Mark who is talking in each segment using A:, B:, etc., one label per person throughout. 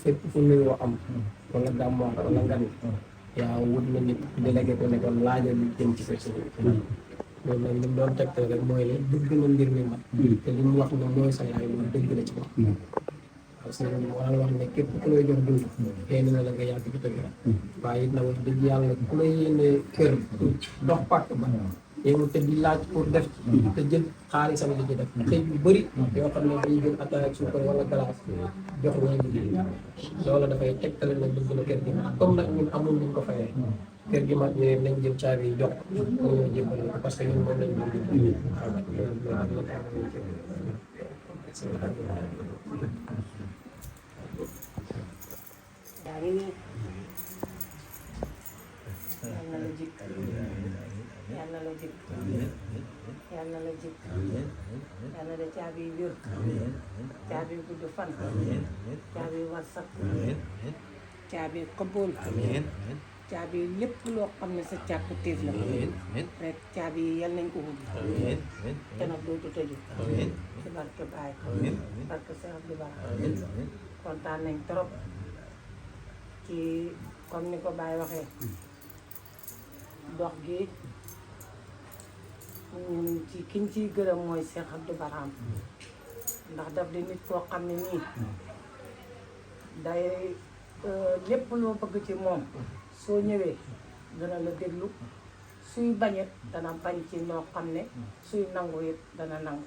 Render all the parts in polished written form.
A: fépp fu nuyoo am wala gàmmuwaat wala ngan yaa wut na nit délégué ko ne ko laajal lu jëm ci kër sëriñ loolu nag li mu doon tegtal rek mooy ne dëgg na mbir mi mat te li mu wax ne mooy sa yaay loolu dëgg la ci wax parce que moo daan wax ne képp ku lay jox dund yéene na la nga yàgg ci dëgg la waaye it nag wax dëgg yàlla ku lay yéene kër dox pàkk ba yow te di laaj pour def te jël xaalisam di ci def xëy yu bëri yoo xam ne dañuy jël ataaya ak suukar wala glace jox ñuy liggéey loolu dafay tegtale nag dëgg na kër gi mat comme nag ñun amul luñ ko fayee kër gi mat ñu ne nañ jël caabi yi jox ko ñoo jébbal ko parce que ñun moom lañ doon liggéey waaw loolu
B: yaa ngi nii yal na la jik yal na la jik yal na la jik yal na la caabi yi wér caabi yi gudd fan caabi yi warsak caabi yi xabool caabi yi lépp loo xam ne sa càkku téef la rek caabi yi yal nañ ko ubbi te nag dootu tëju ci barke Baay barke Seex Abdu Bara kontaan nañ trop ci comme ni ko Baye waxee dox gi ñun ci kiñ ciy gërëm mooy Seex Abdu Bara ndax daf di nit koo xam ne nii day lépp loo bëgg ci moom soo ñëwee dana la déglu suy bañet dana bañ ci noo xam ne suy nangu it dana nangu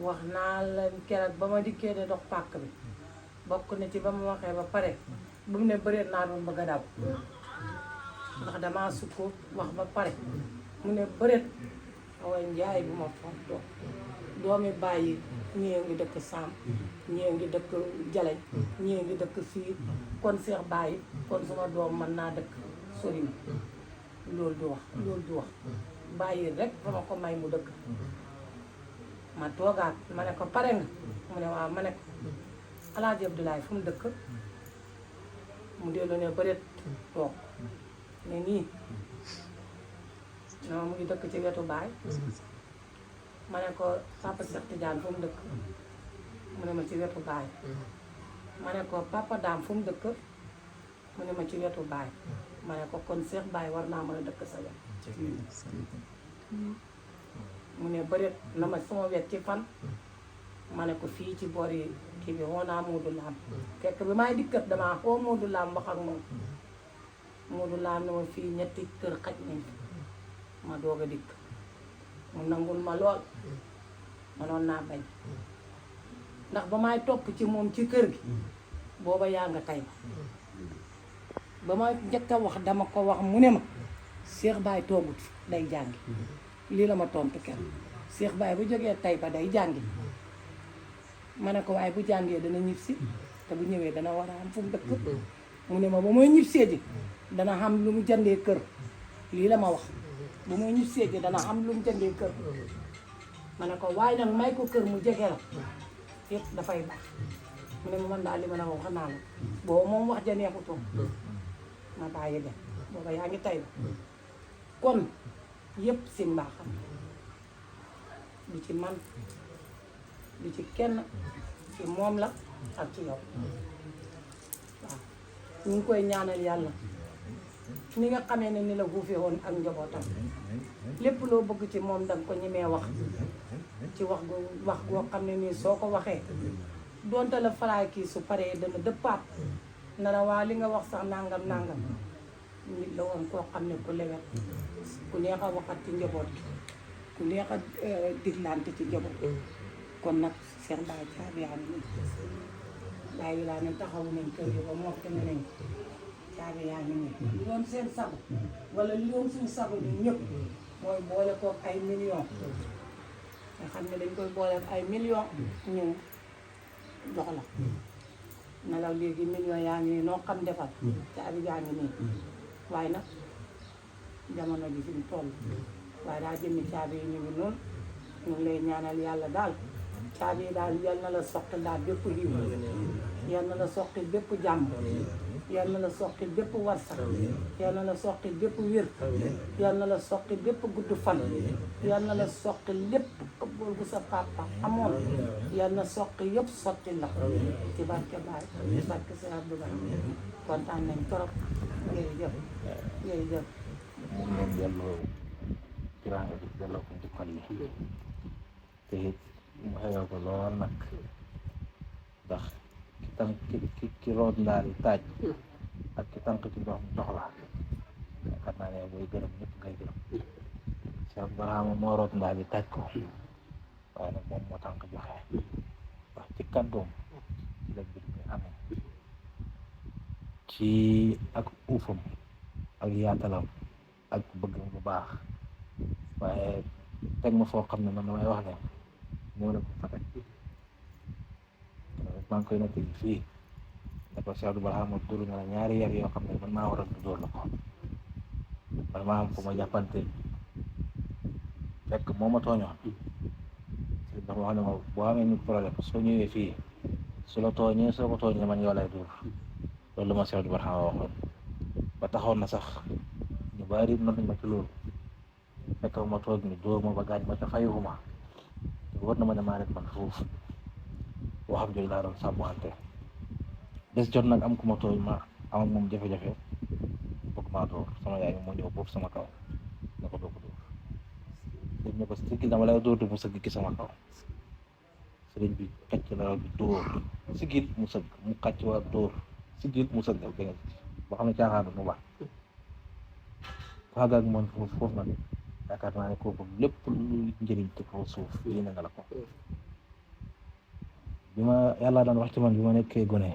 B: wax naa leen keroog ba ma dikkee de dox pàkk bi bokk na ci ba ma waxee ba pare bu mu ne bëreet naa doon bëgg a daw ndax damaa sukko wax ba pare mu ne bëreet waaye njaay bu ma fontoo doomi bàyyi ñii ngi dëkk Saam ñii ngi dëkk Jaleñ ñii ngi dëkk fii kon Seex bàyyi kon suma doom mën naa dëkk sori na loolu du wax loolu du wax bàyyi rek ba ma ko may mu dëkk ma toogaat ma ne ko pare nga mu ne waaw ma ne ko Alaaji Abdoulaye fu mu dëkk mu dellu ne bëreet toog ne nii non mu ngi dëkk ci wetu baay ma ne ko papa Cheikh Tidiane fu mu dëkk mu ne ma ci wetu baay ma ne ko papa Dame fu mu dëkk mu ne ma ci wetu baay ma ne ko kon Cheikh Baye war naa mën a dëkk sa wet mu ne bëreet na ma sama wet ci fan ma ne ko fii ci boori kii bi woo naa Moodu Lam fekk bi may dikkat damaa xoo Moodu Lam wax ak moom Moodu Lam ne ma fii ñetti kër xaj nañ ma doog a dikk mu nangul ma lool manoon naa bañ ndax ba may topp ci moom ci kër gi booba yaa nga tey ba ma njëkk a wax dama ko wax mu ne ma Cheikh Baye toogut day jàngi lii la ma tontu kenn Cheikh Baye bu jógee tey ba day jàngi ma ne ko waaye bu jàngee dana ñibbisi te bu ñëwee dana war a am fu mu dëkk mu ne ma ba mooy ñibbisee ji dana xam lu mu jëndee kër lii la ma wax bu mooy ñibbisee ji dana xam lu mu jëndee kër ma ne ko waaye nag may ko kër mu jege la yëpp dafay baax mu ne ma man daal li ma la wax naa la boobu moom wax ja neexutoon ma bàyyi dem booba yaa ngi tay ba kon yëpp si mbaaxam du ci man du ci kenn ci moom la ak ci yow waaw ñu ngi koy ñaanal yàlla ni nga xamee ne ni la guufee woon ak njabootam lépp loo bëgg ci moom danga ko ñemee wax ci wax goo xam ne nii soo ko waxee donte la faraay kii su paree dana dëppaat na la waa li nga wax sax nangam nangam nit la woon koo xam ne ku lewet ku neex a waxat ci njaboot gi ku neex a diglante ci njaboot kon nag Cheikh Baye caabi yaa ngi nii bàyyi laa ne taxawu nañ kër gi ba mottali nañ caabi yaa ngi nii li doon seen sago wala li doon suñu sago ñun ñëpp mooy boole koog ay millions nga xam ne dañ koy boole ak ay millions ñu jox la ne la léegi millions yaa ngi nii noo xam defal caabi yaa ngi nii waaye nag jamono ji fi mu toll waaye daa jëmmi caabi yi ñu ngi noonu ñu ngi lay ñaanal yàlla daal caabi yi daal yal na la soqi daal bépp yiw yal na la soqi bépp jàmm yal na la soqi bépp warsax yal na la soqi bépp wér yal na la soqi bépp gudd fan yal na la soqi lépp góor gu sa papa amoon yal na soq yëpp sotti la ci barke Baay ci barke Sëñ Abdoulaye kontaan nañ trop jërëjëf jërëjëf
C: moom leen delloo tiraanga bi delloo ko njukkal yi te it mu xewee ko lool nag ndax ki tànk ki root ndaali taaj ak ki tànk ci ndox mi ndox la yaakaar naa ne booy gërëm ñëpp ngay gërëm Cheikh Barhama moo root ndaali taaj ko waaye nag moom moo tànk joxe wax ci kàddoom ci la mbir mi amee ci ak uufam ak yaatalam ak bëggam bu baax waaye teg ma foo xam ne man damay wax ne moo la ko fa teg maa ngi koy nettali fii ne ko Cheikh Barhama dóor na la ñaari yar yoo xam ne man maa waral du dóor la ko man maa am ko ma jàppante fekk moo ma tooñoon dafa wax ne ma boo amee ñu problème soo ñëwee fii su la tooñee soo ko tooñee man yow lay dóor loolu la ma Cheikh Barhama waxoon ba taxoon na sax ñu bari noonu nañ ma ci loolu fekk ma toog ni dóor ma ba gaañ ma te fayuwuma te war na ma ne maa rek man foofu waxam jooju laa doon sàmmante des jot nag am ku ma tooñ ma am ak moom jafe-jafe bëgg maa dóor sama yaay moo ñëw boobu sama kaw ne ko doo ko dóor dañ ne ko sigil dama lay dóor te mu sëgg ki sama kaw sëriñ bi kàcc la bi dóor sigil mu sëgg mu kàcc waa dóor sigil mu sëgg ak beneen boo xam ne caaxaan mu baax xaagaag moom foofu nag yaakaar naa ne kooku lépp lu njëriñ te kaw suuf yéene nga la ko bi ma yàlla daan wax ci man bi ma nekkee gone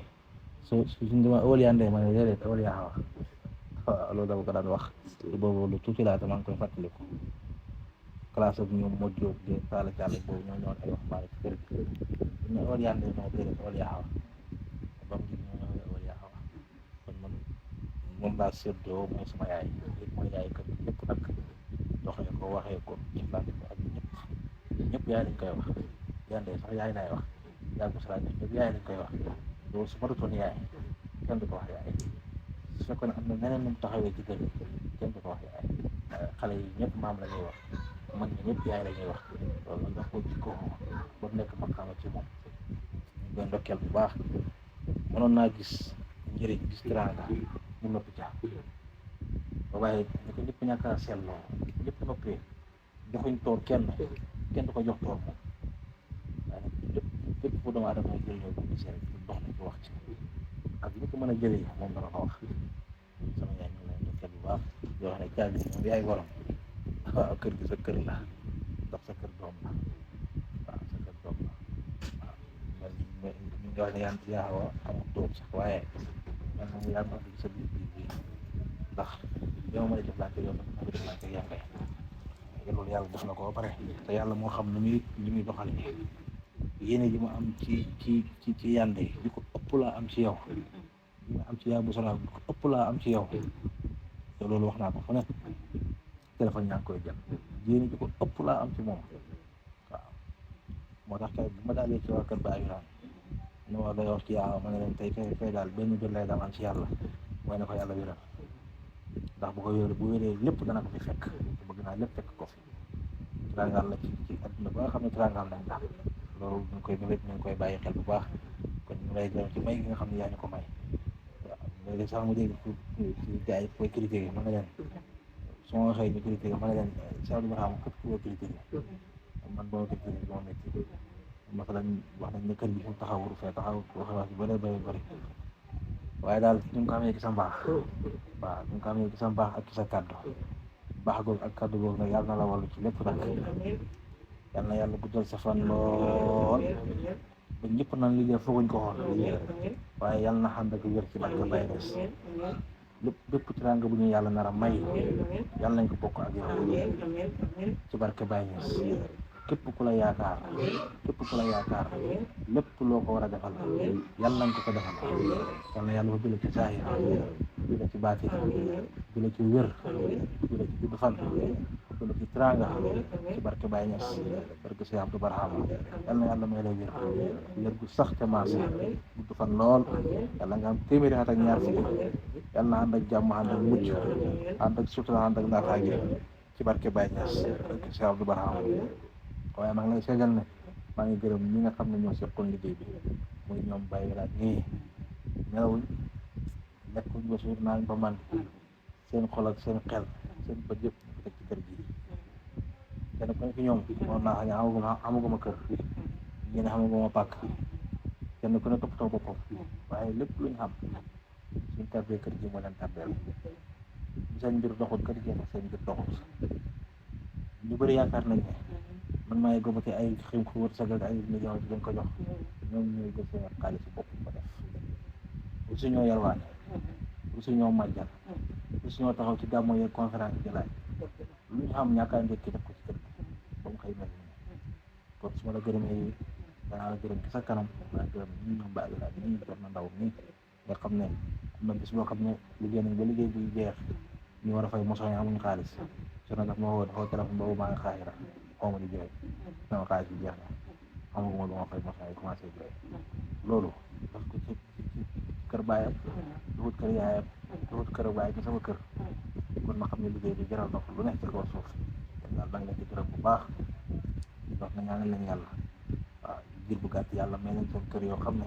C: suñ dama awaliyandee ma ne déedéet awaliyaa wax waaw loolu dama ko daan wax te boobu lu tuuti laa te maa ngi koy fàttaliku classe ak ñoom moo jóg de taala càlle boobu ñoo ñëwoon ay waxambaane ci kër gi ñu awaliyandee ma déedéet awaliyaa wax ba mu jig ñoo ñëw awaliyaa wax kon man moom laa séddoo mooy sama yaay mooy yaay kër ñëpp nag doxee ko waxee ko jëflante ko ak ñëpp yaay lañ koy wax yandee sax yaay laay wax yàggu sala ñëpp yaay lañ koy wax loolu su ma doon yaay kenn du ko wax yaay su fekkoon ne am na neneen nu mu taxawee ci kër kenn du ko wax yaay xale yi ñëpp maam la ñuy wax mag ñi ñëpp yaay la ñuy wax loolu ndax ko jikko ba nekk maqaama ci moom ñu koy ndokkeel bu baax mënoon naa gis njëriñ gis teraanga mu noppi ca ba waaye ñu ko ñëpp ñàkk a seetloo ñëpp noppee joxuñ toor kenn du ko jox toor moom waaye nag lépp fépp fu doomu aadama jëriñoo bu gisee rek dox na ci wax ci ak li ko mën a jëlee moom dana ko wax sama yaay ñu lay ndokkeel bu baax yoo xam ne caabi moom yaay borom waaw kër gi sa kër la ndax sa kër doom la waaw sa kër doom la waaw man ñu ngi wax ne yaa xaw a amul doom sax waaye man moom yaa ma sa biir bi ndax yow ma la jëflante yow nag ma la jëflante yaa ngay loolu yàlla def na ko ba pare te yàlla moo xam ni muy doxale yéene ji ma am ci yande li ko ëpp laa am ci yow li ma am ci yaa bu solaa li ko ëpp laa am ci yow te loolu wax naa ko fu ne téléphone ñaa ngi koy jël yéene ji ko ëpp laa am ci moom waaw moo tax kay bu ma daalee ci waa kër ba ayu naan ne wax day wax ci yaa ma ne leen tey kay daal benn jël lay daal am ci yàlla mooy ne ko yàlla wéral ndax bu ko wéree bu wéree lépp dana ko fi fekk te bëgg naa lépp fekk ko fi tiraangal la ci adduna ba nga xam ne tiraangal nañ daal loolu ñu ngi koy mébét ñu ngi koy bàyyi xel bu baax kon ñu ngi lay gërëm ci may gi nga xam ne yaa ñu ko may waaw léegi sax mu dégg ci gars yi koy critiquer ma ne leen su ma waxee ñu critiquer ma ne leen Cheikh Barhama képp ku ko critiquer man boo ko critiquer moo métti masalan wax nañ ne kër gi fu mu taxaw waru fee taxaw wax bi bëri waaye daal ñu ngi ko amee ci sa mbaax waaw ñu ngi ko amee ci sa mbaax ak ci sa kàddu baax googu ak kàddu googu nag yàlla na la wallu ci lépp nag yàlla na yàlla guddal sa fan lool ba ñëpp naan li dee fooguñ ko xool waaye yàlla na xam ak wér ci barke Baye Niass lépp bépp teraanga bu ñu yàlla nar a may yàlla nañ ko bokk ak yow ci barke Baye Niass képp ku la yaakaar lépp loo ko war a defal yàlla nañ ko defal yàlla yàlla ko jëlee ci saahir jëlee ci baatin jëlee ci wér jëlee ci gudd fan jëlee ci teraanga ci barke Baye Niass barke Cheikh Abdou Barhama yàlla na yàlla may lay wér gu sax te maase gudd fan lool yàlla nga am téeméeri at ak ñaar fukk yàlla na ànd ak jàmm ànd ak mucc ànd ak sutura ànd ak naataange ci barke Baye Niass barke Cheikh Abdou Barhama waaye maa ngi lay seegal ne maa ngi gërëm ñi nga xam ne ñoo seqoon liggéey bi muy ñoom bàyyi laaj ñii nelawuñ lekkuñ ba suur naañ ba man seen xol ak seen xel seen bët yëpp teg ci kër gi kenn ku ne ci ñoom moom naa xam ne amaguma kër yéen amaguma pàkk kenn ku ne toppatoo boppam waaye lépp lu ñu xam suñ tarbee kër gi moo leen tarbeel seen mbir doxul kër gi sax seen mbir doxul ñu bëri yaakaar nañ ne man maay gobati ay xim ko wërsëg ak ay millions di leen ko jox ñoom ñooy jël seen xaalis bopp ko def bu suñoo yalwaane bu suñoo màjjal bu suñoo taxaw ci gàmmo yeeg conférence di laaj lu ñu xam ñàkkaa njëkki def ko ci kër gi ba mu xëy mel ni kon su ma la gërëmee danaa la gërëm ci sa kanam danaa gërëm ñi ñoom bàyyi laaj ñi jot na ndaw nii nga xam ne am na bis boo xam ne liggéey nañ ba liggéey bi jeex ñu war a fay mosoon yi amuñ xaalis su na daf ma woo dafa téléphone boobu maa ngi xaayira xawma di jooy sama xaalis bi jeex na xamaguma lu ma fay mosoon yi commencé jooy loolu parce que ci kër baayam duwut kër yaayam duwut kër baay ci sama kër kon ma xam ne liggéey bi jaral na ko lu nekk ci kaw suuf kon daal da nga leen di gërëm bu baax di wax na ñaanal leen yàlla waaw jir bu gàtt yàlla may leen seen kër yoo xam ne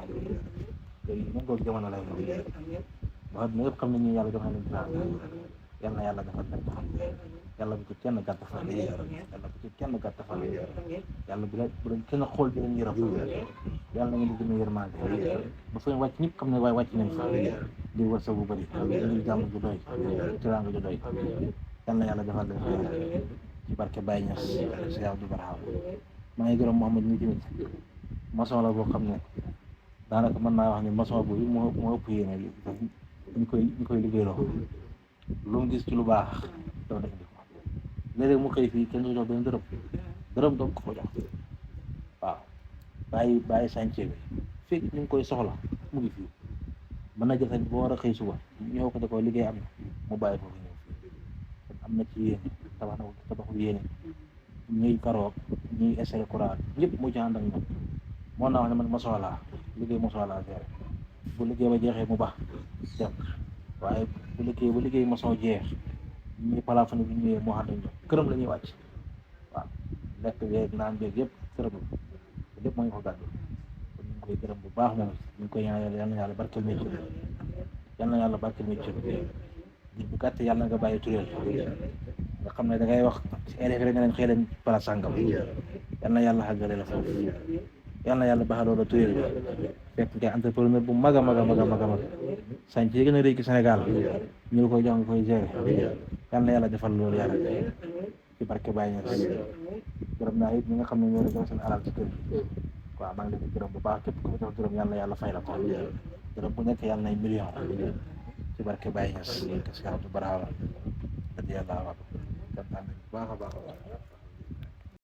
C: kër yi méngoog jamono lay doon ba xam ne yëpp xam ne ñu yàlla jox na leen yal na yàlla defal leen yàlla bu ci kenn gàtt fan yàlla bu ci kenn gàtt fan yàlla bu leen kenn xool bi leen yërëm yàlla na ngeen di gën a yërmande ba fa wàcc ñëpp xam ne waaye wàcc nañ fa di wërsëg bu bëri di jàmm ju doy teraanga ju doy yal na yàlla defal leen ci barke Baye Niass si yàlla du baraaw maa ngi gërëm Mouhamed mi tamit maçon la boo xam ne daanaka mën naa wax ne maçon bu moo ëpp yéene ñu koy liggéeyloo lu mu gis ci lu baax daw def di ko léeg-léeg mu xëy fii kenn du jox benn dërëm doog ko jox waaw bàyyi chantier bi fekk ñu ngi koy soxla mu ngi fii mën na jël sañ boo war a xëy suba ñëw ko da ko liggéey am na mu bàyyi foofu ñëw fii kon am na ci yéene tabaxu yéene ñuy karoog ñuy essayé courant ñëpp mu ci ànd ak ñoom moo naa wax ne man ma soxlaa liggéey ma soxlaa géré bu liggéey ba jeexee mu baax dem waaye bu liggéey ma soo jeex ñuy palafane bi ñëwee moo xam ne këram la ñuy wàcc waaw lekk beeg naan beeg yëpp këram la lépp moo ñu ko gàddu kon ñu ngi koy gërëm bu baax moom ñu ngi koy ñaanal yal na yàlla barkeel métier yal na yàlla barkeel métier di bu gàtt yàlla nga bàyyi tureel nga xam ne da ngay wax ci élèves rek nga leen xëy leen pala sàngam yal na yàlla xàggale la foofu yal na yàlla baaxaloo la tureel fekk nga entrepreneur bu mag a mag a mag a mag a mag sànc yi gën a rëy ci Sénégal ñu koy jox nga koy gérer yal na yàlla defal loolu yàlla ci barke Baye Niass gërëm naa it ñi nga xam ne ñoo la jox seen alal ci kër gi waaw maa ngi leen di gërëm bu baax képp ku ma jox gërëm yal na yàlla fay la ko gërëm bu nekk yàlla nay million ci barke Baye Niass parce que Abdou Barhama radiyallahu anhu kontaan nañ bu baax a baax a baax